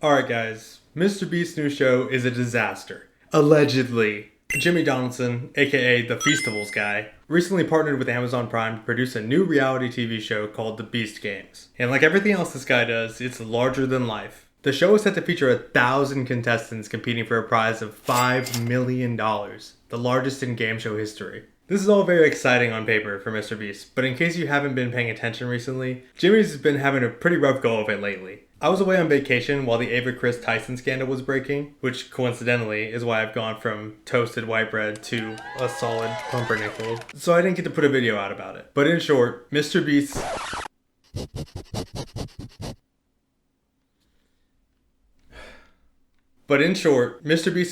Alright guys, MrBeast's new show is a disaster. Allegedly. Jimmy Donaldson, aka the Feastables guy, recently partnered with Amazon Prime to produce a new reality TV show called The Beast Games. And like everything else this guy does, it's larger than life. The show is set to feature 1,000 contestants competing for a prize of $5 million, the largest in game show history. This is all very exciting on paper for MrBeast, but in case you haven't been paying attention recently, Jimmy's has been having a pretty rough go of it lately. I was away on vacation while the Ava Chris Tyson scandal was breaking, which coincidentally is why I've gone from toasted white bread to a solid pumpernickel, so I didn't get to put a video out about it. But in short, MrBeast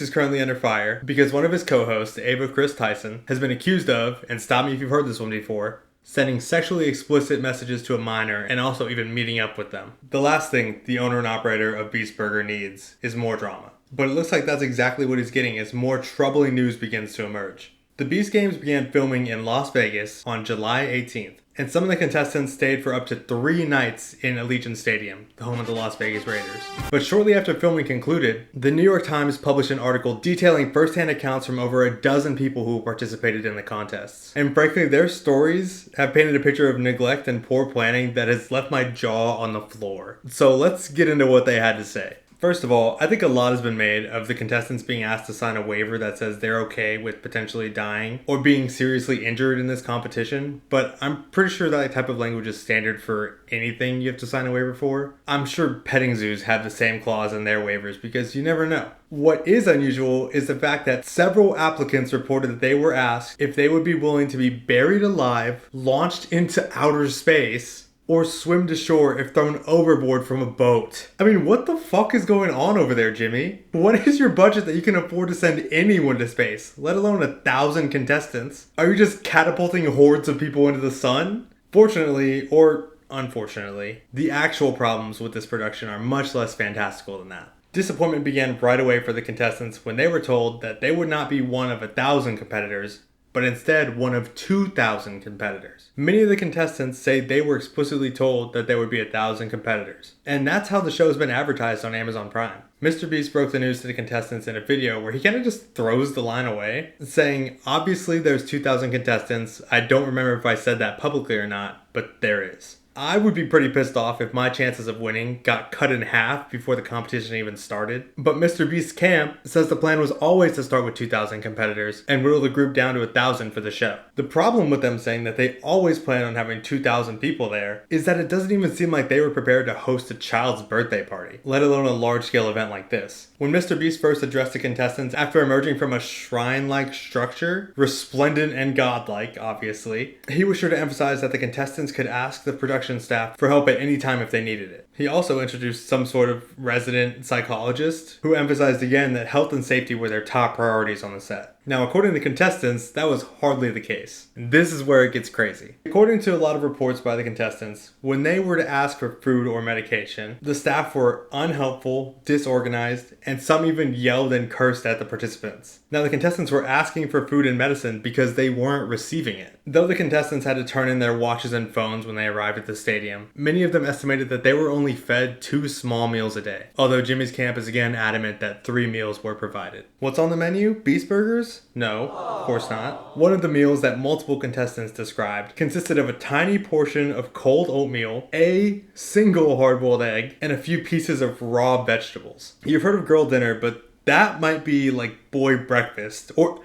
is currently under fire because one of his co-hosts, Ava Chris Tyson, has been accused of, and stop me if you've heard this one before, sending sexually explicit messages to a minor and also even meeting up with them. The last thing the owner and operator of Beast Burger needs is more drama. But it looks like that's exactly what he's getting as more troubling news begins to emerge. The Beast Games began filming in Las Vegas on July 18th. And some of the contestants stayed for up to 3 nights in Allegiant Stadium, the home of the Las Vegas Raiders. But shortly after filming concluded, the New York Times published an article detailing first-hand accounts from over a dozen people who participated in the contests. And frankly, their stories have painted a picture of neglect and poor planning that has left my jaw on the floor. So let's get into what they had to say. First of all, I think a lot has been made of the contestants being asked to sign a waiver that says they're okay with potentially dying or being seriously injured in this competition, but I'm pretty sure that type of language is standard for anything you have to sign a waiver for. I'm sure petting zoos have the same clause in their waivers because you never know. What is unusual is the fact that several applicants reported that they were asked if they would be willing to be buried alive, launched into outer space, or swim to shore if thrown overboard from a boat. I mean, what the fuck is going on over there, Jimmy? What is your budget that you can afford to send anyone to space, let alone 1,000 contestants? Are you just catapulting hordes of people into the sun? Fortunately, or unfortunately, the actual problems with this production are much less fantastical than that. Disappointment began right away for the contestants when they were told that they would not be one of 1,000 competitors, but instead one of 2,000 competitors. Many of the contestants say they were explicitly told that there would be 1,000 competitors. And that's how the show has been advertised on Amazon Prime. MrBeast broke the news to the contestants in a video where he kind of just throws the line away, saying, obviously there's 2,000 contestants. I don't remember if I said that publicly or not, but there is. I would be pretty pissed off if my chances of winning got cut in half before the competition even started. But MrBeast's camp says the plan was always to start with 2,000 competitors and whittle the group down to 1,000 for the show. The problem with them saying that they always plan on having 2,000 people there is that it doesn't even seem like they were prepared to host a child's birthday party, let alone a large-scale event like this. When MrBeast first addressed the contestants after emerging from a shrine-like structure, resplendent and godlike, obviously, he was sure to emphasize that the contestants could ask the production staff for help at any time if they needed it. He also introduced some sort of resident psychologist who emphasized again that health and safety were their top priorities on the set. Now, according to contestants, that was hardly the case. This is where it gets crazy. According to a lot of reports by the contestants, when they were to ask for food or medication, the staff were unhelpful, disorganized, and some even yelled and cursed at the participants. Now, the contestants were asking for food and medicine because they weren't receiving it. Though the contestants had to turn in their watches and phones when they arrived at the stadium, many of them estimated that they were only fed 2 small meals a day. Although Jimmy's camp is again adamant that 3 meals were provided. What's on the menu? Beast burgers? No, of course not. One of the meals that multiple contestants described consisted of a tiny portion of cold oatmeal, a single hard-boiled egg, and a few pieces of raw vegetables. You've heard of girl dinner, but that might be like boy breakfast or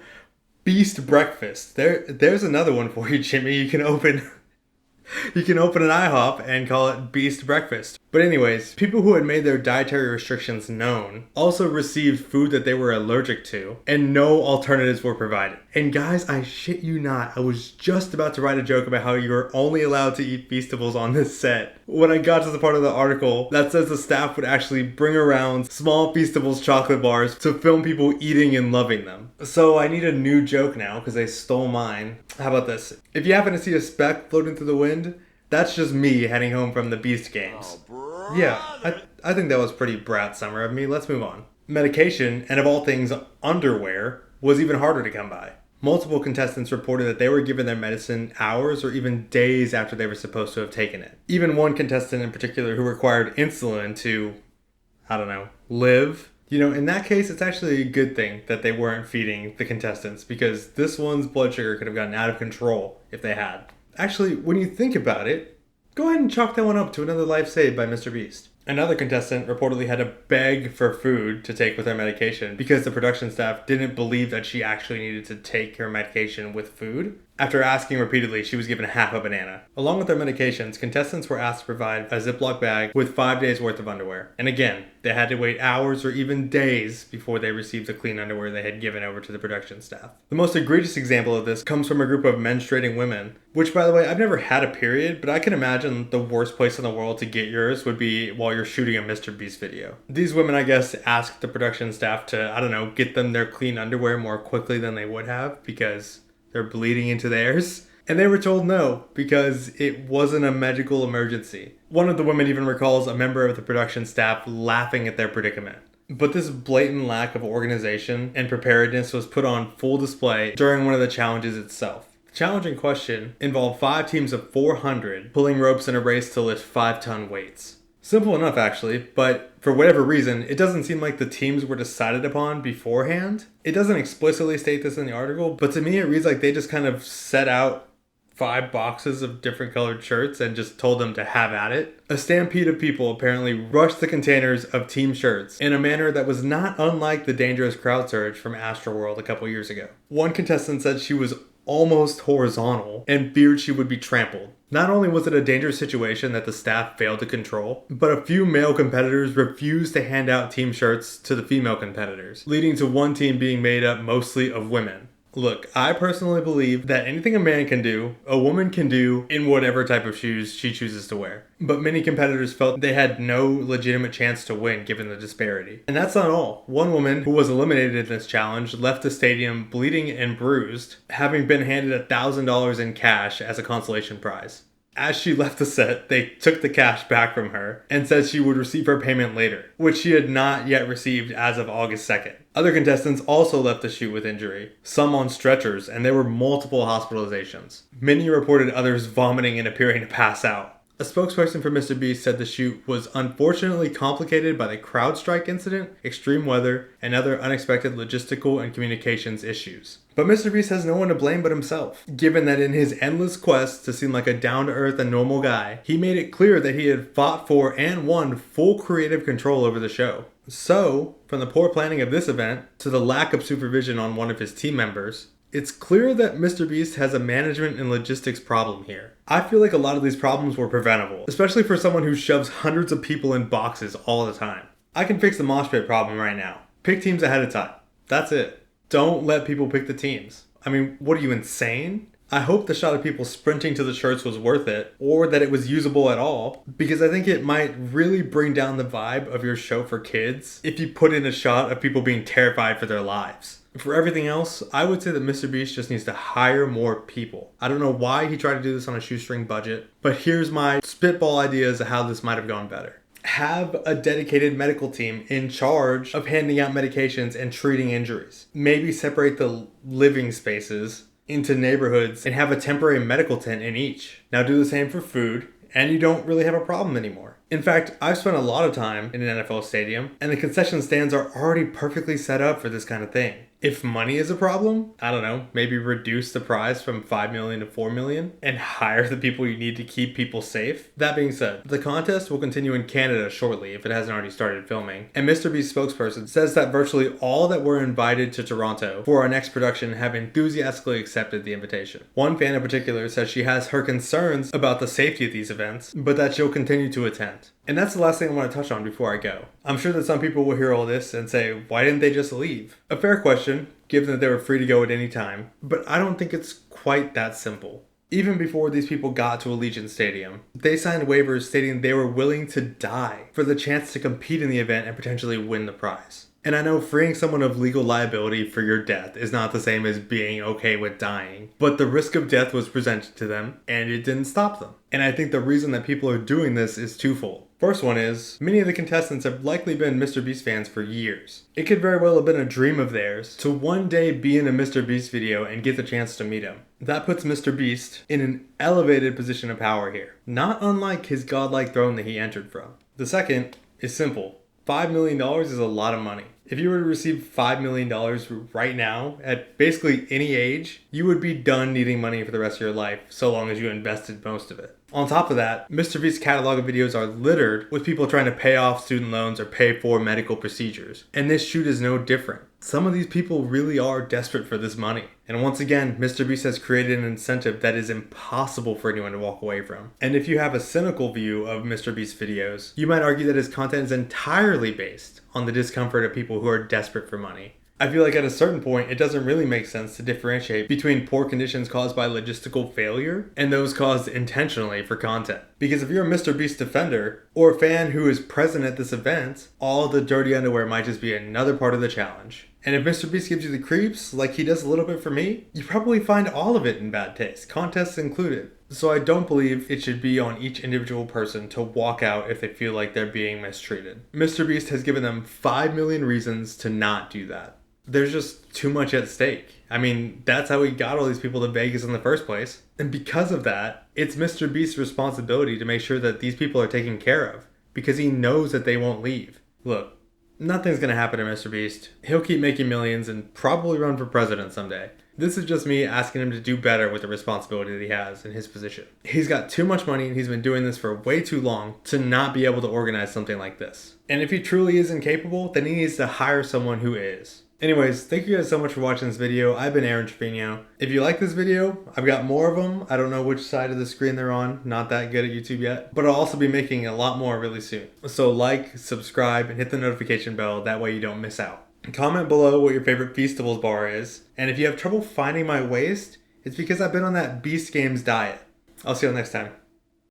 beast breakfast. There's another one for you, Jimmy. You can open an IHOP and call it Beast Breakfast. But anyways, people who had made their dietary restrictions known also received food that they were allergic to, and no alternatives were provided. And guys, I shit you not, I was just about to write a joke about how you're only allowed to eat Feastables on this set when I got to the part of the article that says the staff would actually bring around small Feastables chocolate bars to film people eating and loving them. So I need a new joke now because they stole mine. How about this? If you happen to see a speck floating through the wind, that's just me heading home from the Beast Games. Yeah, I think that was pretty brat summer of me. Let's move on. Medication, and of all things, underwear, was even harder to come by. Multiple contestants reported that they were given their medicine hours or even days after they were supposed to have taken it. Even one contestant in particular who required insulin to I don't know, live. You know, in that case, it's actually a good thing that they weren't feeding the contestants because this one's blood sugar could have gotten out of control if they had. Actually, when you think about it, go ahead and chalk that one up to another life saved by MrBeast. Another contestant reportedly had to beg for food to take with her medication because the production staff didn't believe that she actually needed to take her medication with food. After asking repeatedly, she was given half a banana. Along with their medications, contestants were asked to provide a Ziploc bag with 5 days worth of underwear. And again, they had to wait hours or even days before they received the clean underwear they had given over to the production staff. The most egregious example of this comes from a group of menstruating women, which, by the way, I've never had a period, but I can imagine the worst place in the world to get yours would be while you're shooting a MrBeast video. These women, I guess, asked the production staff to, I don't know, get them their clean underwear more quickly than they would have because they're bleeding into theirs. And they were told no, because it wasn't a medical emergency. One of the women even recalls a member of the production staff laughing at their predicament. But this blatant lack of organization and preparedness was put on full display during one of the challenges itself. The challenge in question involved 5 teams of 400 pulling ropes in a race to lift 5-ton weights. Simple enough, actually, but for whatever reason, it doesn't seem like the teams were decided upon beforehand. It doesn't explicitly state this in the article, but to me it reads like they just kind of set out 5 boxes of different colored shirts and just told them to have at it. A stampede of people apparently rushed the containers of team shirts in a manner that was not unlike the dangerous crowd surge from Astroworld a couple years ago. One contestant said she was almost horizontal and feared she would be trampled. Not only was it a dangerous situation that the staff failed to control, but a few male competitors refused to hand out team shirts to the female competitors, leading to one team being made up mostly of women. Look, I personally believe that anything a man can do, a woman can do in whatever type of shoes she chooses to wear. But many competitors felt they had no legitimate chance to win given the disparity. And that's not all. One woman who was eliminated in this challenge left the stadium bleeding and bruised, having been handed $1,000 in cash as a consolation prize. As she left the set, they took the cash back from her and said she would receive her payment later, which she had not yet received as of August 2nd. Other contestants also left the shoot with injury, some on stretchers, and there were multiple hospitalizations. Many reported others vomiting and appearing to pass out. A spokesperson for MrBeast said the shoot was unfortunately complicated by the crowd strike incident, extreme weather, and other unexpected logistical and communications issues. But MrBeast has no one to blame but himself, given that in his endless quest to seem like a down-to-earth and normal guy, he made it clear that he had fought for and won full creative control over the show. So, from the poor planning of this event to the lack of supervision on one of his team members, it's clear that MrBeast has a management and logistics problem here. I feel like a lot of these problems were preventable, especially for someone who shoves hundreds of people in boxes all the time. I can fix the mosh pit problem right now. Pick teams ahead of time. That's it. Don't let people pick the teams. I mean, what are you, insane? I hope the shot of people sprinting to the shirts was worth it, or that it was usable at all, because I think it might really bring down the vibe of your show for kids if you put in a shot of people being terrified for their lives. For everything else, I would say that MrBeast just needs to hire more people. I don't know why he tried to do this on a shoestring budget, but here's my spitball ideas of how this might have gone better. Have a dedicated medical team in charge of handing out medications and treating injuries. Maybe separate the living spaces into neighborhoods and have a temporary medical tent in each. Now do the same for food, and you don't really have a problem anymore. In fact, I've spent a lot of time in an NFL stadium, and the concession stands are already perfectly set up for this kind of thing. If money is a problem, I don't know, maybe reduce the prize from $5 million to $4 million and hire the people you need to keep people safe. That being said, the contest will continue in Canada shortly if it hasn't already started filming. And MrBeast's spokesperson says that virtually all that were invited to Toronto for our next production have enthusiastically accepted the invitation. One fan in particular says she has her concerns about the safety of these events, but that she'll continue to attend. And that's the last thing I want to touch on before I go. I'm sure that some people will hear all this and say, why didn't they just leave? A fair question, given that they were free to go at any time, but I don't think it's quite that simple. Even before these people got to Allegiant Stadium, they signed waivers stating they were willing to die for the chance to compete in the event and potentially win the prize. And I know freeing someone of legal liability for your death is not the same as being okay with dying, but the risk of death was presented to them and it didn't stop them. And I think the reason that people are doing this is twofold. First one is, many of the contestants have likely been MrBeast fans for years. It could very well have been a dream of theirs to one day be in a MrBeast video and get the chance to meet him. That puts MrBeast in an elevated position of power here, not unlike his godlike throne that he entered from. The second is simple. $5 million is a lot of money. If you were to receive $5 million right now, at basically any age, you would be done needing money for the rest of your life, so long as you invested most of it. On top of that, MrBeast's catalog of videos are littered with people trying to pay off student loans or pay for medical procedures. And this shoot is no different. Some of these people really are desperate for this money. And once again, MrBeast has created an incentive that is impossible for anyone to walk away from. And if you have a cynical view of MrBeast's videos, you might argue that his content is entirely based on the discomfort of people who are desperate for money. I feel like at a certain point, it doesn't really make sense to differentiate between poor conditions caused by logistical failure and those caused intentionally for content. Because if you're a MrBeast defender or a fan who is present at this event, all the dirty underwear might just be another part of the challenge. And if MrBeast gives you the creeps, like he does a little bit for me, you probably find all of it in bad taste, contests included. So I don't believe it should be on each individual person to walk out if they feel like they're being mistreated. MrBeast has given them 5 million reasons to not do that. There's just too much at stake. I mean, that's how we got all these people to Vegas in the first place. And because of that, it's MrBeast's responsibility to make sure that these people are taken care of, because he knows that they won't leave. Look, nothing's gonna happen to MrBeast. He'll keep making millions and probably run for president someday. This is just me asking him to do better with the responsibility that he has in his position. He's got too much money and he's been doing this for way too long to not be able to organize something like this. And if he truly is incapable, then he needs to hire someone who is. Anyways, thank you guys so much for watching this video. I've been Aaron Trevino. If you like this video, I've got more of them. I don't know which side of the screen they're on. Not that good at YouTube yet. But I'll also be making a lot more really soon. So like, subscribe, and hit the notification bell. That way you don't miss out. Comment below what your favorite Feastables bar is. And if you have trouble finding my waist, it's because I've been on that Beast Games diet. I'll see you next time.